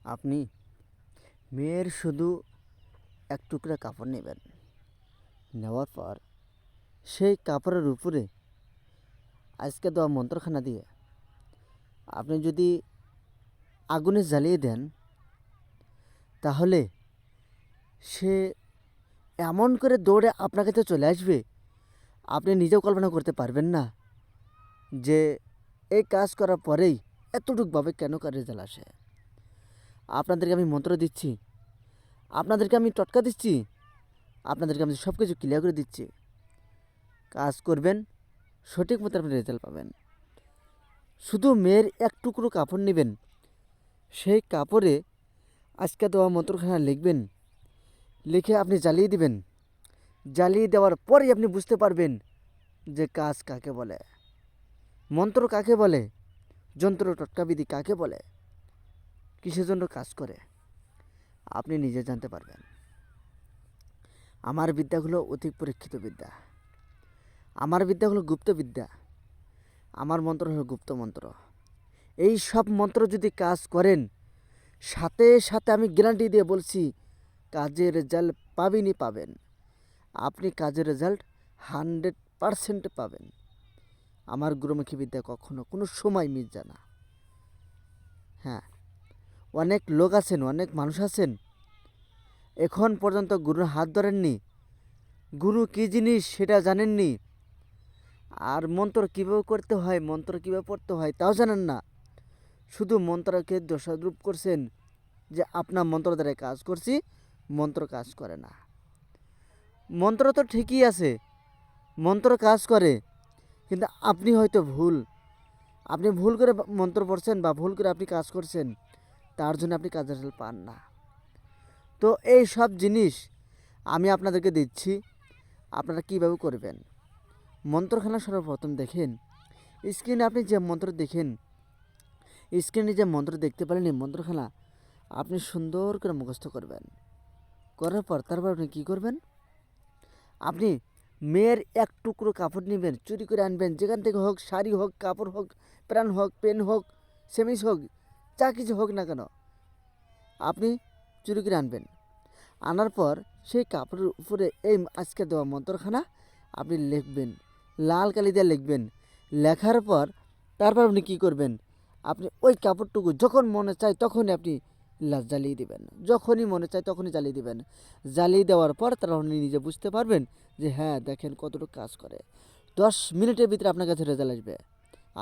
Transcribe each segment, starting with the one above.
আপনি মেয়ের শুধু এক টুকরা কাপড় নেবেন। নেওয়ার পর সেই কাপড়ের উপরে আজকে দেওয়া মন্ত্রখানা দিয়ে আপনি যদি আগুনে জ্বালিয়ে দেন, তাহলে সে এমন করে দৌড়ে আপনার কাছে চলে আসবে, আপনি নিজেও কল্পনা করতে পারবেন না যে এই কাজ করার পরেই এতটুকুভাবে কেন রেজাল্ট আসে। আপনাদেরকে আমি মন্ত্র দিচ্ছি, আপনাদেরকে আমি টটকা দিচ্ছি, আপনাদেরকে আমি সব কিছু ক্লিয়ার করে দিচ্ছি। কাজ করবেন, সঠিক মতো আপনি রেজাল্ট পাবেন। শুধু মেয়ের এক টুকরো কাপড় নেবেন, সেই কাপড়ে আজকে দেওয়া মন্ত্রখানা লিখবেন, লিখে আপনি জ্বালিয়ে দিবেন। জ্বালিয়ে দেওয়ার পরেই আপনি বুঝতে পারবেন যে কাজ কাকে বলে, মন্ত্র কাকে বলে, যন্ত্র টটকাবিধি কাকে বলে, কিসের জন্য কাজ করে, আপনি নিজে জানতে পারবেন। আমার বিদ্যাগুলো অতি পরীক্ষিত বিদ্যা, আমার বিদ্যাগুলো গুপ্ত বিদ্যা, আমার মন্ত্র হলো গুপ্ত মন্ত্র। এই সব মন্ত্র যদি কাজ করেন, সাথে সাথে আমি গ্যারান্টি দিয়ে বলছি, কাজের রেজাল্ট পাবেন। আপনি কাজের রেজাল্ট 100% পাবেন। আমার গুরুমুখী বিদ্যা কখনো কোনো সময় মিস যায় না। হ্যাঁ, অনেক লোক আছেন, অনেক মানুষ আছেন এখন পর্যন্ত গুরুর হাত ধরেননি, গুরু কী জিনিস সেটা জানেননি, আর মন্ত্র কীভাবে করতে হয়, মন্ত্র কীভাবে পড়তে হয় তাও জানেন না। শুধু মন্ত্রকে দোষারোপ করছেন যে আপনার মন্ত্র দ্বারা কাজ করছি, মন্ত্র কাজ করে না। মন্ত্র তো ঠিকই আছে, মন্ত্র কাজ করে, কিন্তু আপনি হয়তো আপনি ভুল করে মন্ত্র পড়ছেন বা ভুল করে আপনি কাজ করছেন, তার জন্য আপনি কাজের রেজাল্ট পান না। তো এই সব জিনিস আমি আপনাদেরকে দিচ্ছি, আপনারা কীভাবে করবেন। মন্ত্রখানা সর্বপ্রথম দেখেন, স্ক্রিনে আপনি যে মন্ত্র দেখেন, স্ক্রিনে যে মন্ত্র দেখতে পারেন, এই মন্ত্রখানা আপনি সুন্দর করে মুখস্থ করবেন। করার পর তারপর আপনি কী করবেন, আপনি মেয়ের এক টুকরো কাপড় নেবেন, চুরি করে আনবেন, যেখান থেকে হোক, শাড়ি হোক, কাপড় হোক, প্যান্ট হোক, পেন হোক, সেমিজ হোক, যা কিছু হোক না কেন, আপনি চুরি করে আনবেন। আনার পর সেই কাপড়ের উপরে এই আজকে দেওয়া মন্ত্রখানা আপনি লিখবেন, লাল কালি দিয়ে লিখবেন। লেখার পর তারপর আপনি কী করবেন, আপনি ওই কাপড়টুকু যখন মনে চায় তখনই আপনি জ্বালিয়ে দেবেন, যখনই মনে চায় তখনই জ্বালিয়ে দেবেন। জ্বালিয়ে দেওয়ার পর তারা আপনি নিজে বুঝতে পারবেন যে হ্যাঁ, দেখেন কতটুকু কাজ করে। 10 মিনিটের ভিতরে আপনার কাছে রেজাল্ট আসবে।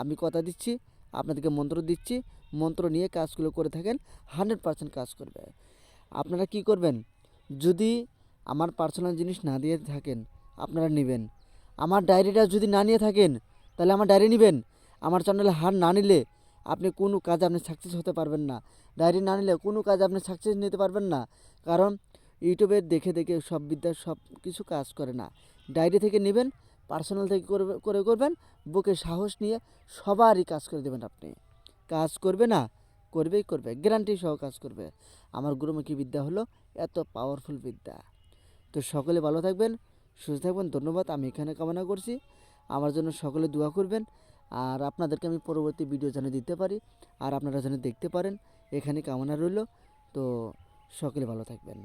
আমি কথা দিচ্ছি, আপনাদেরকে মন্ত্র দিচ্ছি, মন্ত্র নিয়ে কাজগুলো করে থাকেন, 100% কাজ করবে। আপনারা কি করবেন, যদি আমার পার্সোনাল জিনিস না দিয়ে থাকেন আপনারা নেবেন, আমার ডায়েরিটা যদি না নিয়ে থাকেন তাহলে আমার ডায়েরি নেবেন। আমার চ্যানেলে হার না নিলে আপনি কোনো কাজে আপনি সাকসেস হতে পারবেন না। ডায়েরি না নিলে কোনো কাজে আপনি সাকসেস নিতে পারবেন না, কারণ ইউটিউবে দেখে দেখে সব বিদ্যা সব কিছু কাজ করে না। ডায়েরি থেকে নেবেন, পার্সোনাল থেকে করবেন, বুকে সাহস নিয়ে সবারই কাজ করে দেবেন। আপনি কাজ করবে না, করবে, গ্যারান্টি সহ কাজ করবে। আমার গুরুমুখী বিদ্যা হলো এত পাওয়ারফুল বিদ্যা। তো সকলে ভালো থাকবেন, সুস্থ থাকবেন। ধন্যবাদ, আমি এখানে কামনা করছি। আমার জন্য সকলে দোয়া করবেন, আর আপনাদেরকে আমি পরবর্তী ভিডিও যেন দিতে পারি আর আপনারা যেন দেখতে পারেন, এখানে কামনা রইল। তো সকলে ভালো থাকবেন।